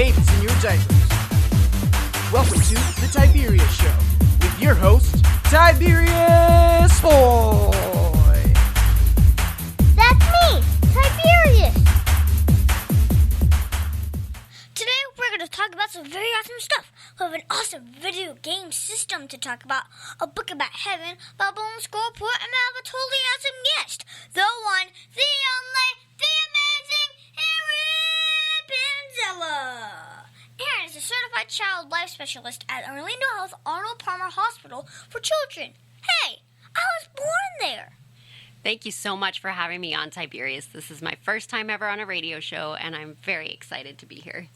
babies in your diapers. Welcome to the Tiberius Show with your host, Tiberius Boy. That's me, Tiberius. Today we're going to talk about some very awesome stuff. We have an awesome video game system to talk about, a book about heaven, Bible and school report, and I have a totally awesome guest, the one, the only, the amazing Erin Panzella. Erin is a certified child life specialist at Orlando Health Arnold Palmer Hospital for Children. Hey, I was born there. Thank you so much for having me on, Tiberius. This is my first time ever on a radio show, and I'm very excited to be here.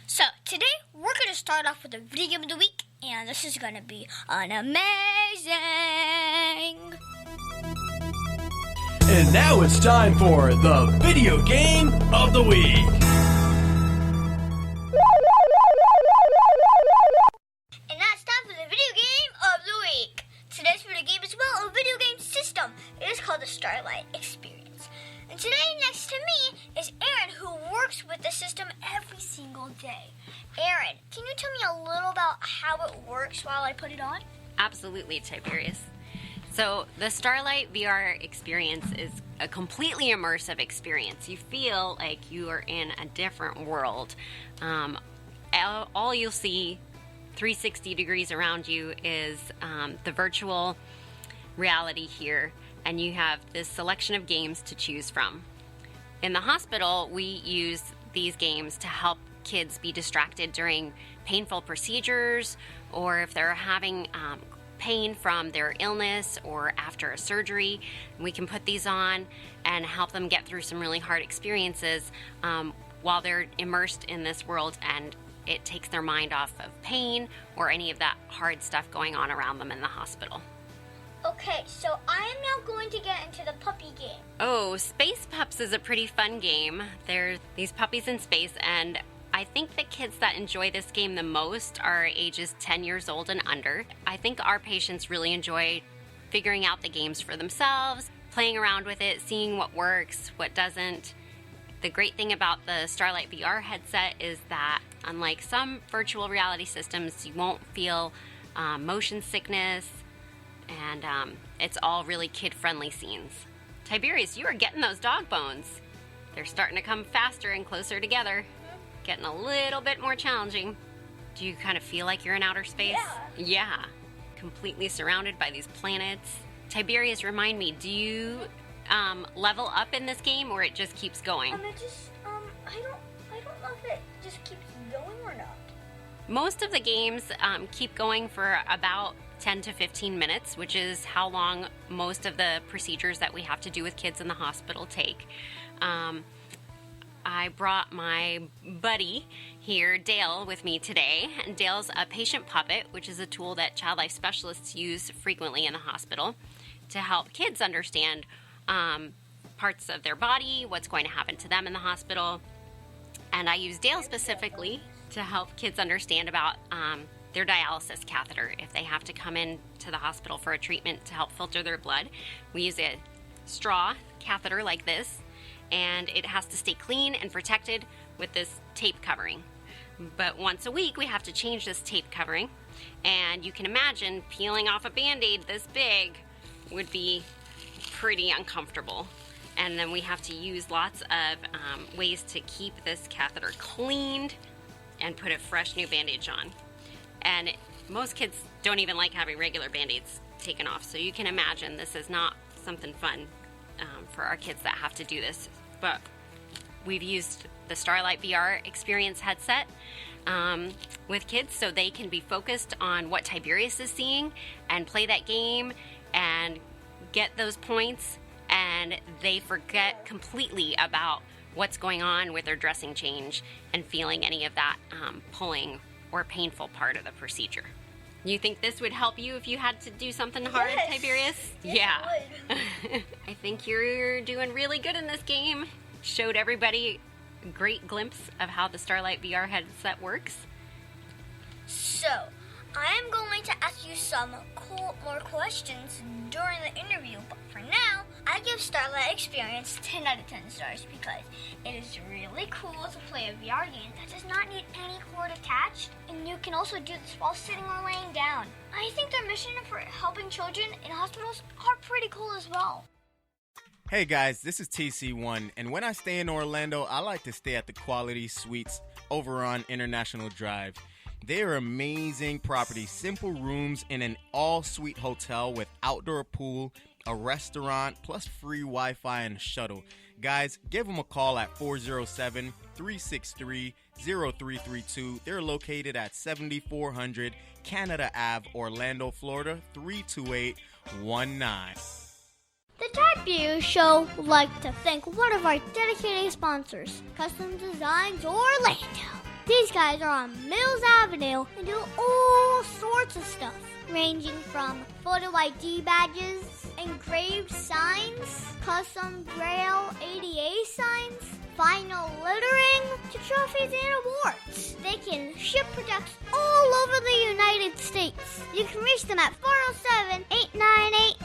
So, today we're going to start off with a video game of the week, and this is going to be an amazing. And now it's time for the video game of the week. And that's time for the video game of the week. Today's video game is, well, a video game system. It is called the Starlight Experience. And today next to me is Erin, who works with the system every single day. Erin, can you tell me a little about how it works while I put it on? Absolutely, Tiberius. So the Starlight VR experience is a completely immersive experience. You feel like you are in a different world. All you'll see 360 degrees around you is the virtual reality here, and you have this selection of games to choose from. In the hospital, we use these games to help kids be distracted during painful procedures, or if they're having pain from their illness or after a surgery. We can put these on and help them get through some really hard experiences while they're immersed in this world, and it takes their mind off of pain or any of that hard stuff going on around them in the hospital. Okay, so I am now going to get into the puppy game. Oh, Space Pups is a pretty fun game. There's these puppies in space, and I think the kids that enjoy this game the most are ages 10 years old and under. I think our patients really enjoy figuring out the games for themselves, playing around with it, seeing what works, what doesn't. The great thing about the Starlight VR headset is that, unlike some virtual reality systems, you won't feel motion sickness, and it's all really kid-friendly scenes. Tiberius, you are getting those dog bones. They're starting to come faster and closer together, getting a little bit more challenging. Do you kind of feel like you're in outer space? Yeah. Completely surrounded by these planets. Tiberius, remind me, do you level up in this game, or it just keeps going? I don't know if it just keeps going or not. Most of the games keep going for about 10 to 15 minutes, which is how long most of the procedures that we have to do with kids in the hospital take. I brought my buddy here, Dale, with me today. And Dale's a patient puppet, which is a tool that child life specialists use frequently in the hospital to help kids understand parts of their body, what's going to happen to them in the hospital. And I use Dale specifically to help kids understand about their dialysis catheter. If they have to come in to the hospital for a treatment to help filter their blood, we use a straw catheter like this, and it has to stay clean and protected with this tape covering. But once a week, we have to change this tape covering, and you can imagine peeling off a Band-Aid this big would be pretty uncomfortable. And then we have to use lots of ways to keep this catheter cleaned and put a fresh new bandage on. And most kids don't even like having regular Band-Aids taken off, so you can imagine this is not something fun for our kids that have to do this. But we've used the Starlight VR Experience headset with kids so they can be focused on what Tiberius is seeing and play that game and get those points, and they forget completely about what's going on with their dressing change and feeling any of that pulling or painful part of the procedure. You think this would help you if you had to do something hard, Yes. Tiberius? Yes, it Yeah. I think you're doing really good in this game. Showed everybody a great glimpse of how the Starlight VR headset works. So, I am going to ask you some more questions during the interview, but for now, I give Starlight Experience 10 out of 10 stars because it is really cool to play a VR game that does not need any cord attached, and you can also do this while sitting or laying down. I think their mission for helping children in hospitals are pretty cool as well. Hey guys, this is TC1, and when I stay in Orlando, I like to stay at the Quality Suites over on International Drive. They are amazing properties, simple rooms in an all-suite hotel with outdoor pool, a restaurant, plus free Wi-Fi and a shuttle. Guys, give them a call at 407-363-0332. They're located at 7400 Canada Ave, Orlando, Florida, 32819. The Tiberius Show would like to thank one of our dedicated sponsors, Custom Designs Orlando. These guys are on Mills Avenue and do all sorts of stuff, ranging from photo ID badges, engraved signs, custom Braille ADA signs, vinyl lettering, to trophies and awards. They can ship products all over the United States. You can reach them at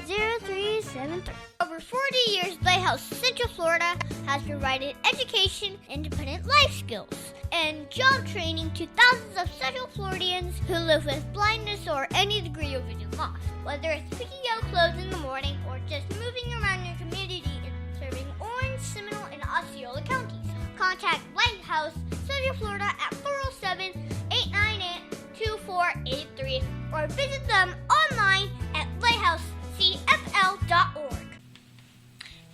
407-898-0373. Over 40 years, Lighthouse Central Florida has provided education, independent life skills, and job training to thousands of Central Floridians who live with blindness or any degree of vision loss. Whether it's picking out clothes in the morning or just moving around your community and serving Orange, Seminole, and Osceola counties, contact Lighthouse Central Florida at 407-898-2483 or visit them online at lighthousecfl.org.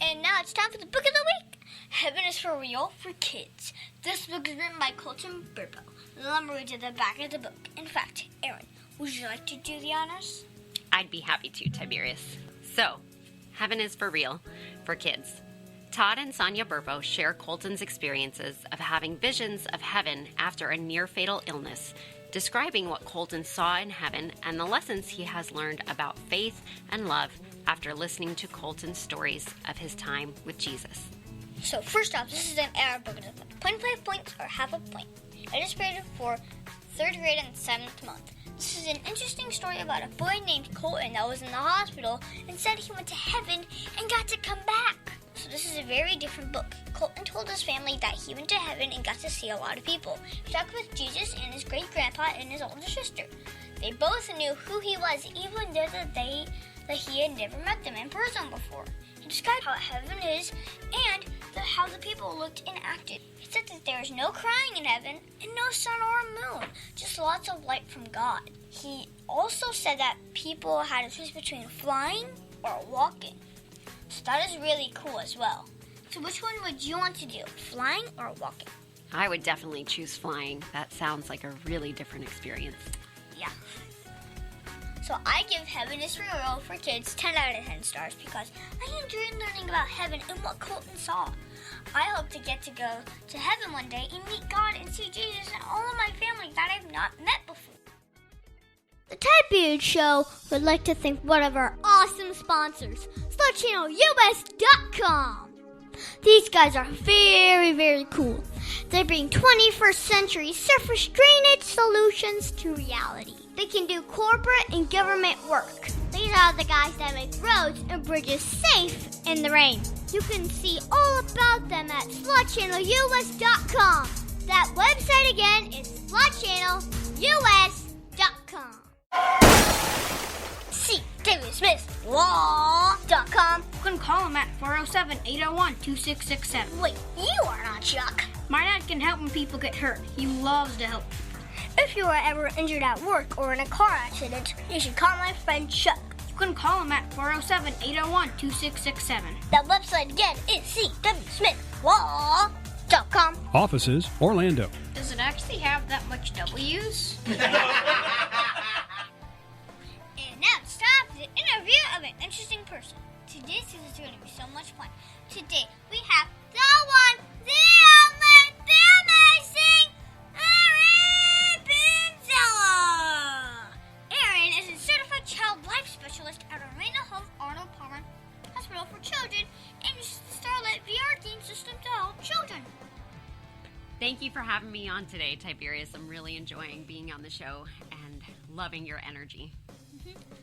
And now it's time for the book of the week. Heaven is for Real for Kids. This book is written by Colton Burpo. The number is at the back of the book. In fact, Erin, would you like to do the honors? I'd be happy to, Tiberius. So, Heaven is for Real for Kids. Todd and Sonia Burpo share Colton's experiences of having visions of heaven after a near-fatal illness, describing what Colton saw in heaven and the lessons he has learned about faith and love after listening to Colton's stories of his time with Jesus. So first off, this is an error book. 0.5 points or half a point. It is rated for 3rd grade and 7th month. This is an interesting story about a boy named Colton that was in the hospital and said he went to heaven and got to come back. So this is a very different book. Colton told his family that he went to heaven and got to see a lot of people. He talked with Jesus and his great-grandpa and his older sister. They both knew who he was, even though that he had never met them in person before. He described how heaven is and how the people looked and acted. He said that there is no crying in heaven and no sun or moon, just lots of light from God. He also said that people had a choice between flying or walking. So that is really cool as well. So which one would you want to do, flying or walking? I would definitely choose flying. That sounds like a really different experience. Yeah. So I give Heaven is for Real for Kids 10 out of 10 stars because I enjoyed learning about heaven and what Colton saw. I hope to get to go to heaven one day and meet God and see Jesus and all of my family that I've not met before. The Tiberius Show would like to thank one of our awesome sponsors, StarChannelUS.com. These guys are very, very cool. They bring 21st century surface drainage solutions to reality. They can do corporate and government work. These are the guys that make roads and bridges safe in the rain. You can see all about them at SlotChannelUS.com. That website again is SlotChannelUS.com. See DavidSmithLaw.com. You can call him at 407-801-2667. Wait, you are not Chuck. My dad can help when people get hurt. He loves to help. If you are ever injured at work or in a car accident, you should call my friend Chuck. You can call him at 407-801-2667. That website again is CWSmithLaw.com. Offices, Orlando. Does it actually have that much W's? And now it's time for the interview of an interesting person. Today's season is going to be so much fun. Today we have the one, the only, the amazing Erin Panzella. Erin is a certified child life specialist at Arnold Hospital for Children and uses the Starlight VR game system to help children. Thank you for having me on today, Tiberius. I'm really enjoying being on the show and loving your energy.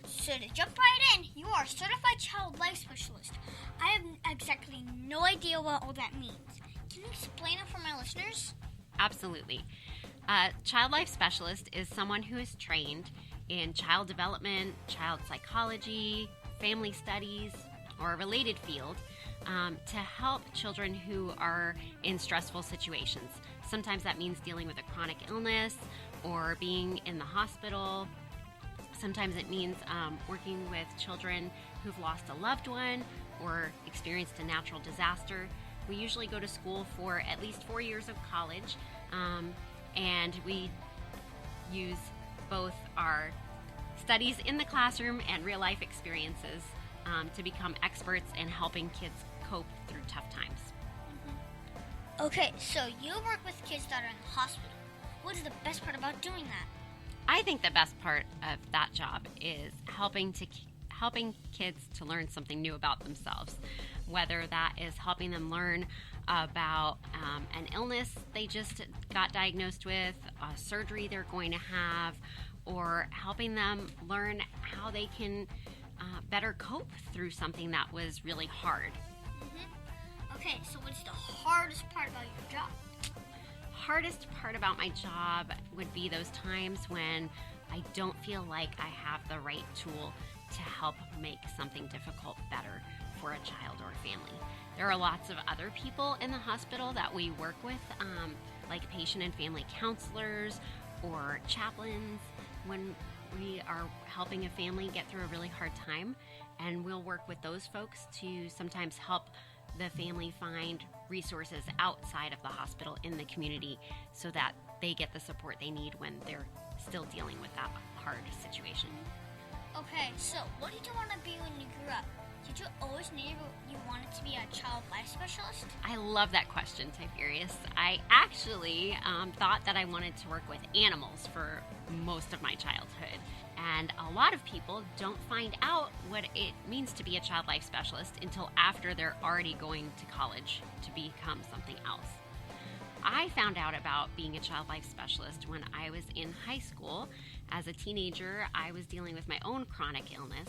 So so to jump right in, you are a certified child life specialist. I have exactly no idea what all that means. Can you explain it for my listeners? Absolutely. A child life specialist is someone who is trained in child development, child psychology, family studies, or a related field to help children who are in stressful situations. Sometimes that means dealing with a chronic illness or being in the hospital. Sometimes it means working with children who've lost a loved one or experienced a natural disaster. We usually go to school for at least 4 years of college, and we use both our studies in the classroom and real-life experiences to become experts in helping kids cope through tough times. Okay, so you work with kids that are in the hospital. What is the best part about doing that? I think the best part of that job is helping kids to learn something new about themselves, whether that is helping them learn about an illness they just got diagnosed with, a surgery they're going to have, or helping them learn how they can better cope through something that was really hard. Okay, so what's the hardest part about your job? Hardest part about my job would be those times when I don't feel like I have the right tool to help make something difficult better for a child or family. There are lots of other people in the hospital that we work with, like patient and family counselors or chaplains, when we are helping a family get through a really hard time, and we'll work with those folks to sometimes help the family find resources outside of the hospital in the community so that they get the support they need when they're still dealing with that hard situation. Okay, so what did you want to be when you grew up? Did you always know you wanted to be a child life specialist? I love that question, Tiberius. I actually thought that I wanted to work with animals for most of my childhood. And a lot of people don't find out what it means to be a child life specialist until after they're already going to college to become something else. I found out about being a child life specialist when I was in high school. As a teenager, I was dealing with my own chronic illness.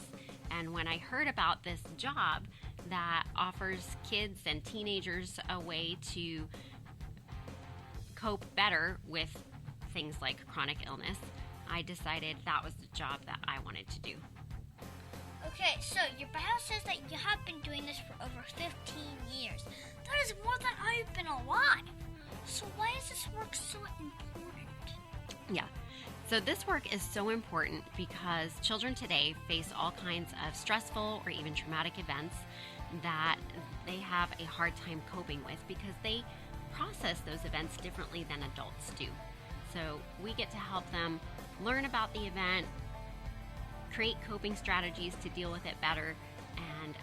And when I heard about this job that offers kids and teenagers a way to cope better with things like chronic illness, I decided that was the job that I wanted to do. Okay, so your bio says that you have been doing this for over 15 years. That is more than I've been alive. So why is this work so important? Yeah. So this work is so important because children today face all kinds of stressful or even traumatic events that they have a hard time coping with because they process those events differently than adults do. So we get to help them learn about the event, create coping strategies to deal with it better, and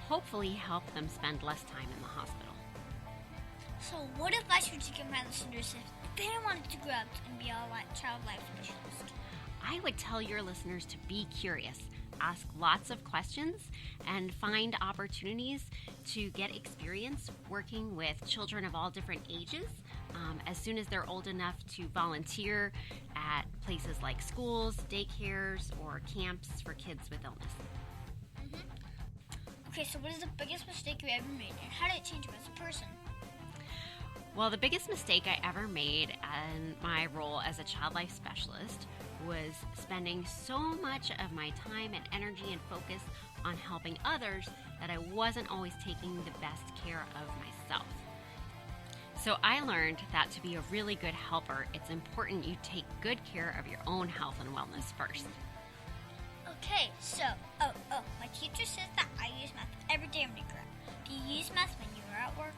hopefully help them spend less time in the hospital. So what advice would you give my listeners if they wanted to grow up and be a child life specialist? I would tell your listeners to be curious, ask lots of questions, and find opportunities to get experience working with children of all different ages as soon as they're old enough to volunteer at places like schools, daycares, or camps for kids with illness. Okay, so what is the biggest mistake you ever made, and how did it change you as a person? Well, the biggest mistake I ever made in my role as a child life specialist was spending so much of my time and energy and focus on helping others that I wasn't always taking the best care of myself. So I learned that to be a really good helper, it's important you take good care of your own health and wellness first. Okay, so, my teacher says that I use math every day when I grow up. Do you use math when you are at work?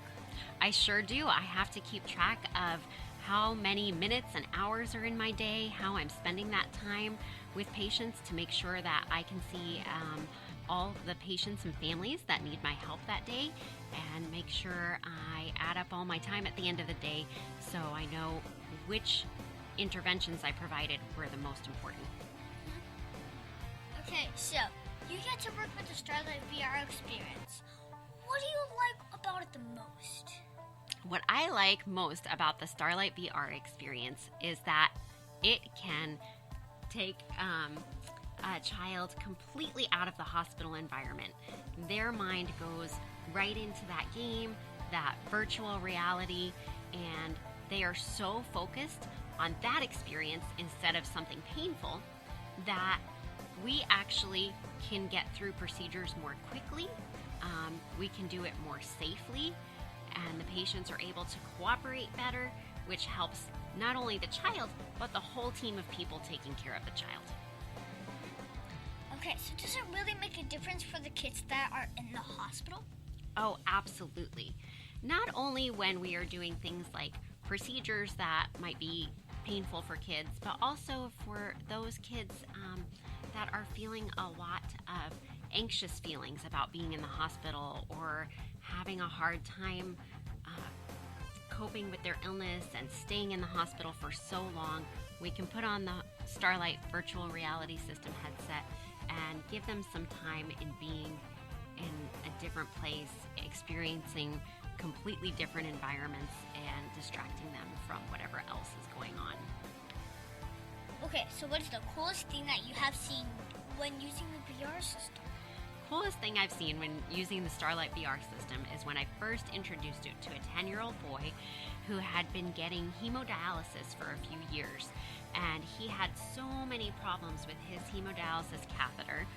I sure do. I have to keep track of how many minutes and hours are in my day, how I'm spending that time with patients to make sure that I can see all the patients and families that need my help that day, and make sure I add up all my time at the end of the day so I know which interventions I provided were the most important. Okay, so you get to work with the Starlight VR Experience. What do you like about it the most? What I like most about the Starlight VR Experience is that it can take a child completely out of the hospital environment. Their mind goes right into that game, that virtual reality, and they are so focused on that experience instead of something painful that we actually can get through procedures more quickly. We can do it more safely, and the patients are able to cooperate better, which helps not only the child, but the whole team of people taking care of the child. Okay, so does it really make a difference for the kids that are in the hospital? Oh, absolutely. Not only when we are doing things like procedures that might be painful for kids, but also for those kids that are feeling a lot of anxious feelings about being in the hospital or having a hard time coping with their illness and staying in the hospital for so long. We can put on the Starlight virtual reality system headset and give them some time in being in a different place, experiencing completely different environments and distracting them from whatever else is going on. Okay, so what is the coolest thing that you have seen when using the VR system? Coolest thing I've seen when using the Starlight VR system is when I first introduced it to a 10-year-old boy who had been getting hemodialysis for a few years. And he had so many problems with his hemodialysis catheter,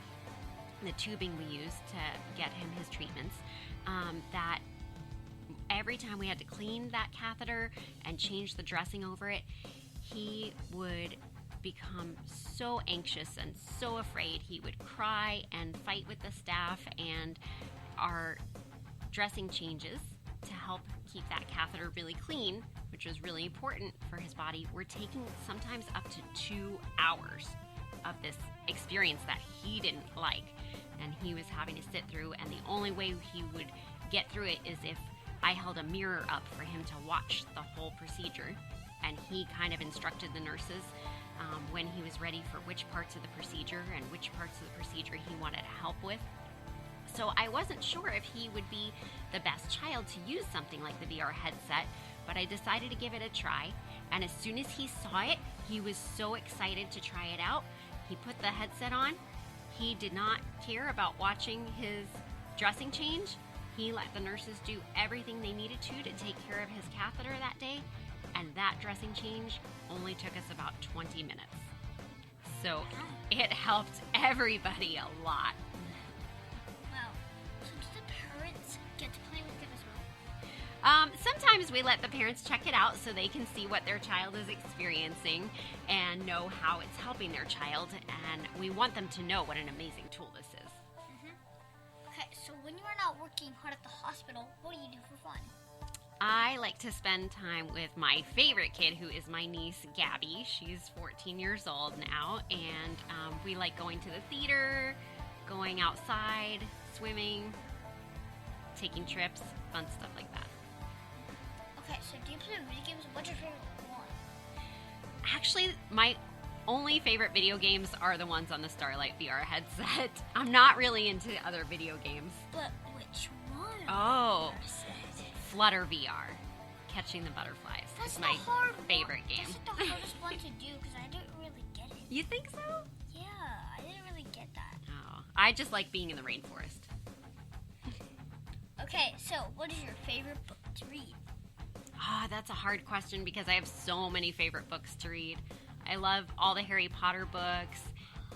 the tubing we use to get him his treatments, that every time we had to clean that catheter and change the dressing over it, he would become so anxious and so afraid. He would cry and fight with the staff, and our dressing changes to help keep that catheter really clean, which was really important for his body, were taking sometimes up to 2 hours of this experience that he didn't like, and he was having to sit through, and the only way he would get through it is if I held a mirror up for him to watch the whole procedure, and he kind of instructed the nurses when he was ready for which parts of the procedure and which parts of the procedure he wanted help with. So I wasn't sure if he would be the best child to use something like the VR headset, but I decided to give it a try. And as soon as he saw it, he was so excited to try it out. He put the headset on. He did not care about watching his dressing change. He let the nurses do everything they needed to take care of his catheter that day. And that dressing change only took us about 20 minutes. So it helped everybody a lot. Wow. So do the parents get to play with it as well? Sometimes we let the parents check it out so they can see what their child is experiencing and know how it's helping their child. And we want them to know what an amazing tool this is. Okay, so when you are not working hard at the hospital, what do you do for fun? I like to spend time with my favorite kid, who is my niece, Gabby. She's 14 years old now, and we like going to the theater, going outside, swimming, taking trips, fun stuff like that. Okay, so do you play video games? What's your favorite one? Actually, my only favorite video games are the ones on the Starlight VR headset. I'm not really into other video games. But which one? Oh, Flutter VR, Catching the Butterflies. That's is my the hard favorite game. That's the hardest one to do because I didn't really get it. You think so? Yeah, I didn't really get that. Oh, I just like being in the rainforest. Okay, so what is your favorite book to read? Ah, that's a hard question because I have so many favorite books to read. I love all the Harry Potter books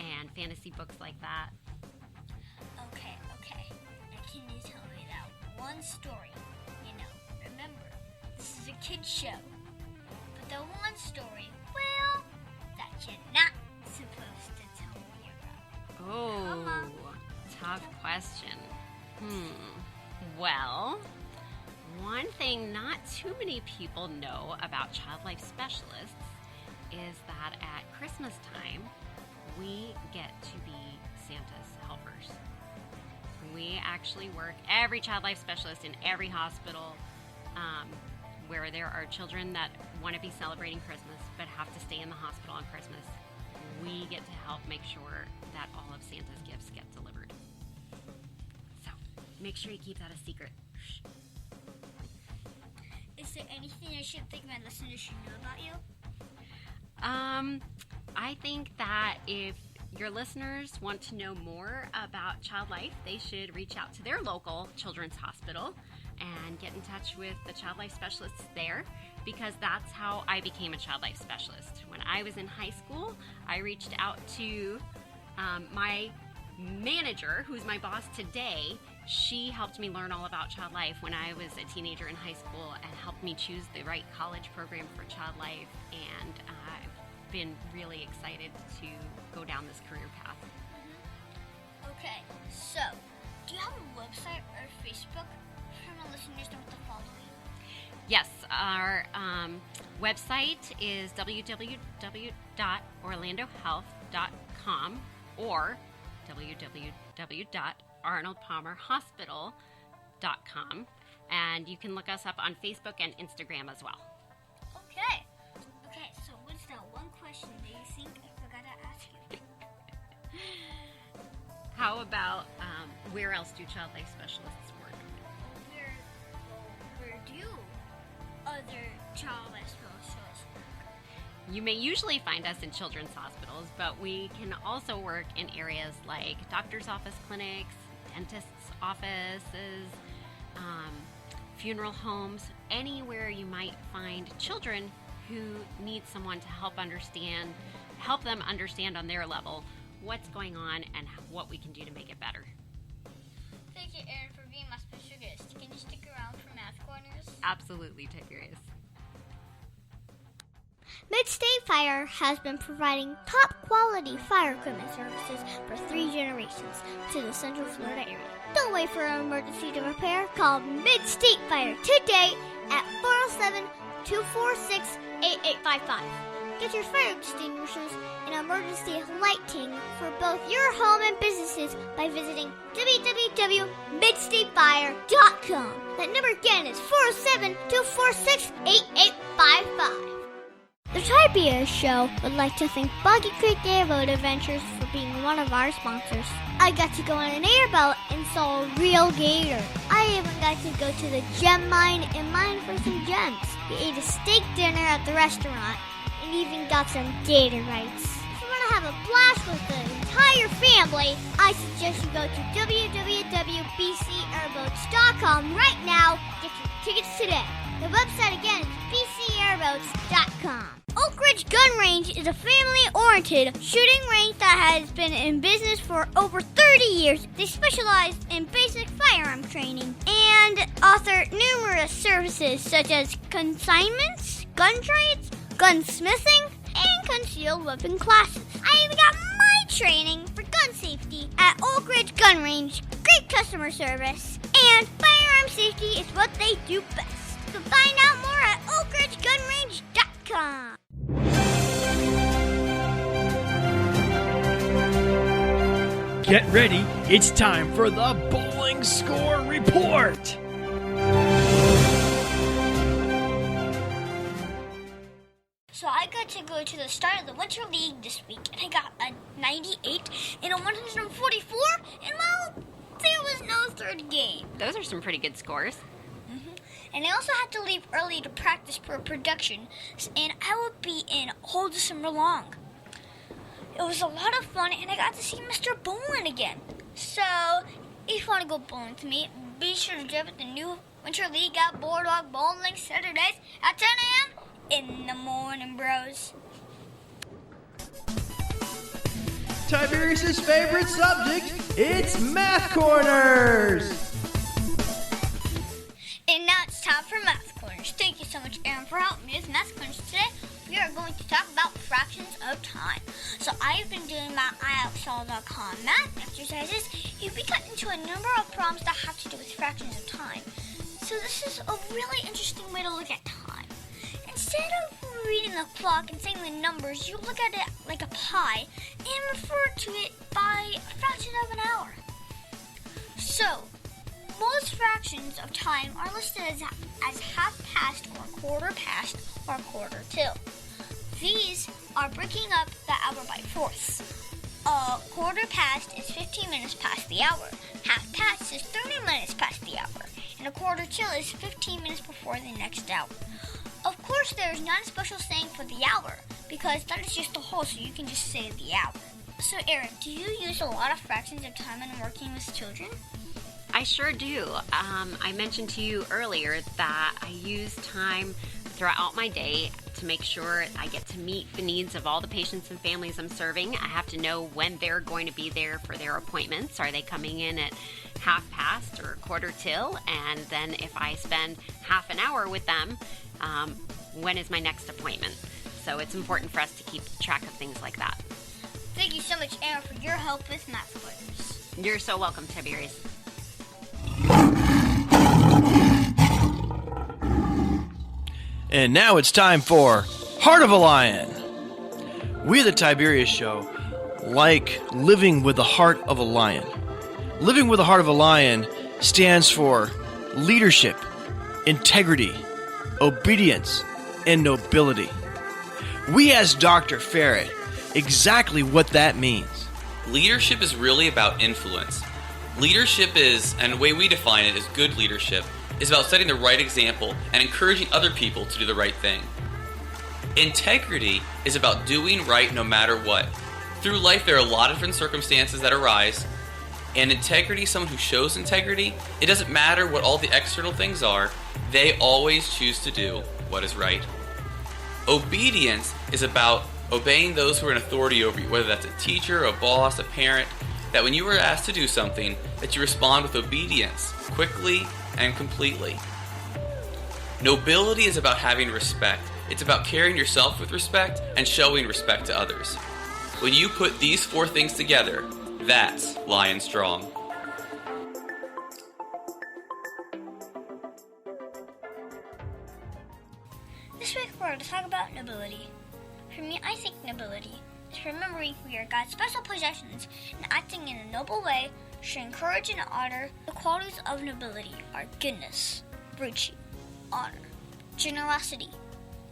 and fantasy books like that. Okay. Now can you tell me that one story? You know, remember, this is a kid's show. But the one story, well, that you're not supposed to tell me about. Oh, Come on. tough question. Well, one thing not too many people know about child life specialists is that at Christmas time, we get to be Santa's helpers. We actually work, every child life specialist in every hospital where there are children that want to be celebrating Christmas but have to stay in the hospital on Christmas. We get to help make sure that all of Santa's gifts get delivered. So make sure you keep that a secret. Shh. Is there anything I should think my listeners should know about you? I think that if your listeners want to know more about Child Life, they should reach out to their local children's hospital and get in touch with the Child Life specialists there, because that's how I became a Child Life specialist. When I was in high school, I reached out to my manager, who's my boss today. She helped me learn all about Child Life when I was a teenager in high school and helped me choose the right college program for Child Life, and I've been really excited to go down this career path. Okay, so do you have a website or Facebook for my listeners know what to follow you? Yes, our website is www.orlandohealth.com or www.arnoldpalmerhospital.com, and you can look us up on Facebook and Instagram as well. Okay, so what's that one question that you think I forgot to ask you? How about where else do Child Life specialists work? Where do other Child Life specialists work? You may usually find us in children's hospitals, but we can also work in areas like doctor's office clinics, dentist's offices, funeral homes, anywhere you might find children who need someone to help them understand on their level what's going on and what we can do to make it better. Thank you, Erin, for being my special guest. Can you stick around for Math Corners? Absolutely, Tiberius. Mid-State Fire has been providing top-quality fire equipment services for 3 generations to the Central Florida area. Don't wait for an emergency to repair. Call Mid-State Fire today at 407-246-8855. Get your fire extinguishers and emergency lighting for both your home and businesses by visiting www.midstatefire.com. That number again is 407-246-8855. The Tiberius Show would like to thank Boggy Creek Airboat Adventures for being one of our sponsors. I got to go on an airboat and saw a real gator. I even got to go to the gem mine and mine for some gems. We ate a steak dinner at the restaurant and even got some gator bites. If you want to have a blast with the entire family, I suggest you go to www.bcairboats.com right now. Get your tickets today. The website again is bcairboats.com. Oak Ridge Gun Range is a family-oriented shooting range that has been in business for over 30 years. They specialize in basic firearm training and offer numerous services such as consignments, gun trades, gunsmithing, and concealed weapon classes. I even got my training for gun safety at Oak Ridge Gun Range. Great customer service, and firearm safety is what they do best. So find out more at oakridgegunrange.com. Get ready, it's time for the Bowling Score Report. So I got to go to the start of the Winter League this week, and I got a 98 and a 144, and well, there was no third game. Those are some pretty good scores. And I also had to leave early to practice for production, and I would be in all December long. It was a lot of fun, and I got to see Mr. Bowling again. So, if you want to go bowling with me, be sure to join at the new Winter League at Boardwalk Bowling Saturdays at 10 a.m. in the morning, bros. Tiberius' favorite subject, it's Math Corners. And now it's time for Math Corners. Thank you so much, Erin, for helping me with Math Corners today. We are going to talk about fractions of time. So I've been doing my IExcel.com math exercises, and we got into a number of problems that have to do with fractions of time. So this is a really interesting way to look at time. Instead of reading the clock and saying the numbers, you look at it like a pie and refer to it by a fraction of an hour. So, most fractions of time are listed as half past or quarter past or quarter till. These are breaking up the hour by fourths. A quarter past is 15 minutes past the hour. Half past is 30 minutes past the hour. And a quarter till is 15 minutes before the next hour. Of course, there is not a special saying for the hour, because that is just a whole, so you can just say the hour. So, Erin, do you use a lot of fractions of time when working with children? I sure do. I mentioned to you earlier that I use time throughout my day to make sure I get to meet the needs of all the patients and families I'm serving. I have to know when they're going to be there for their appointments. Are they coming in at 1/2 or 1/4 till? And then if I spend half an hour with them, when is my next appointment? So it's important for us to keep track of things like that. Thank you so much, Erin, for your help with math quiz. You're so welcome, Tiberius. And now it's time for Heart of a Lion. We at the Tiberius Show like living with the heart of a lion. Living with the heart of a lion stands for leadership, integrity, obedience, and nobility. We asked Dr. Ferret exactly what that means. Leadership is really about influence. Leadership is, and the way we define it is good leadership, is about setting the right example and encouraging other people to do the right thing. Integrity is about doing right no matter what. Through life, there are a lot of different circumstances that arise, and integrity, someone who shows integrity, it doesn't matter what all the external things are, they always choose to do what is right. Obedience is about obeying those who are in authority over you, whether that's a teacher, a boss, a parent, that when you are asked to do something, that you respond with obedience, quickly and completely. Nobility is about having respect. It's about carrying yourself with respect and showing respect to others. When you put these 4 things together, that's Lion Strong. This week we're going to talk about nobility. For me, I think nobility is remembering we are God's special possessions and acting in a noble way should encourage and honor. The qualities of nobility are goodness, virtue, honor, generosity,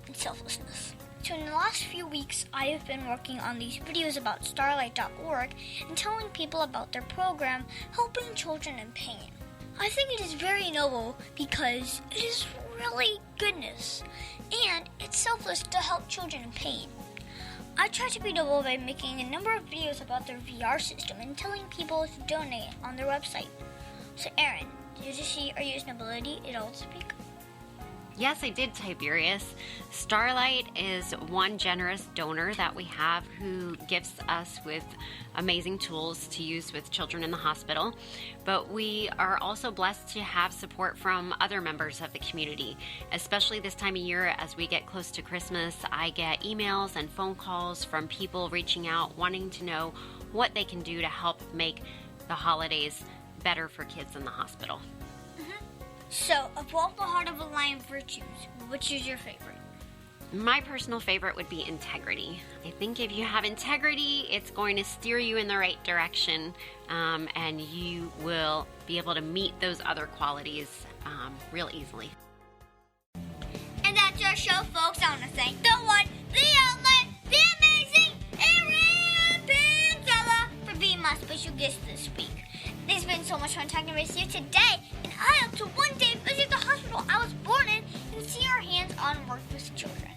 and selflessness. So in the last few weeks, I have been working on these videos about Starlight.org and telling people about their program, Helping Children in Pain. I think it is very noble because it is really goodness, and it's selfless to help children in pain. I try to be noble by making a number of videos about their VR system and telling people to donate on their website. So Erin, did you see or use nobility at all this week? Yes, I did, Tiberius. Starlight is one generous donor that we have who gifts us with amazing tools to use with children in the hospital. But we are also blessed to have support from other members of the community, especially this time of year as we get close to Christmas. I get emails and phone calls from people reaching out, wanting to know what they can do to help make the holidays better for kids in the hospital. So, of all the Heart of a Lion virtues, which is your favorite? My personal favorite would be integrity. I think if you have integrity, it's going to steer you in the right direction, and you will be able to meet those other qualities real easily. And that's our show, folks. I want to thank the one, the only, the amazing Erin Panzella for being my special guest this week. It's been so much fun talking with you today, and I hope to one day visit the hospital I was born in and see our hands-on work with children.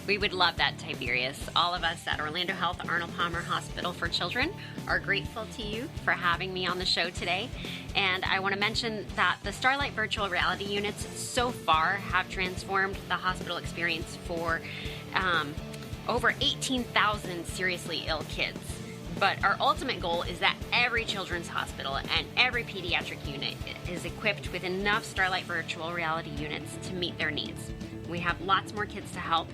We would love that, Tiberius. All of us at Orlando Health Arnold Palmer Hospital for Children are grateful to you for having me on the show today. And I want to mention that the Starlight virtual reality units so far have transformed the hospital experience for over 18,000 seriously ill kids. But our ultimate goal is that every children's hospital and every pediatric unit is equipped with enough Starlight virtual reality units to meet their needs. We have lots more kids to help.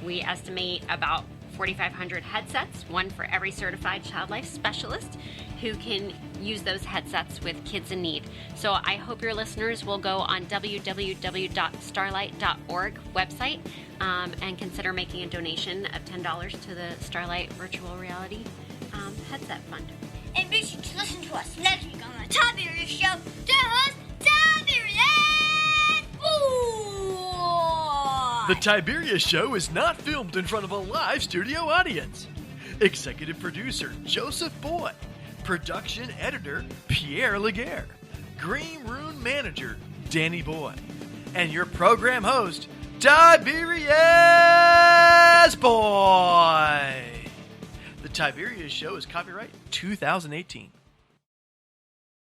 We estimate about 4,500 headsets, one for every certified child life specialist who can use those headsets with kids in need. So I hope your listeners will go on www.starlight.org website and consider making a donation of $10 to the Starlight Virtual Reality Headset Fund. And be sure to listen to us next week on the Tiberius Show to host Tiberius Boy! The Tiberius Show is not filmed in front of a live studio audience. Executive producer Joseph Boyd. Production editor Pierre Laguerre. Green Room manager Danny Boyd. And your program host, Tiberius Boy. The Tiberius Show is copyright 2018.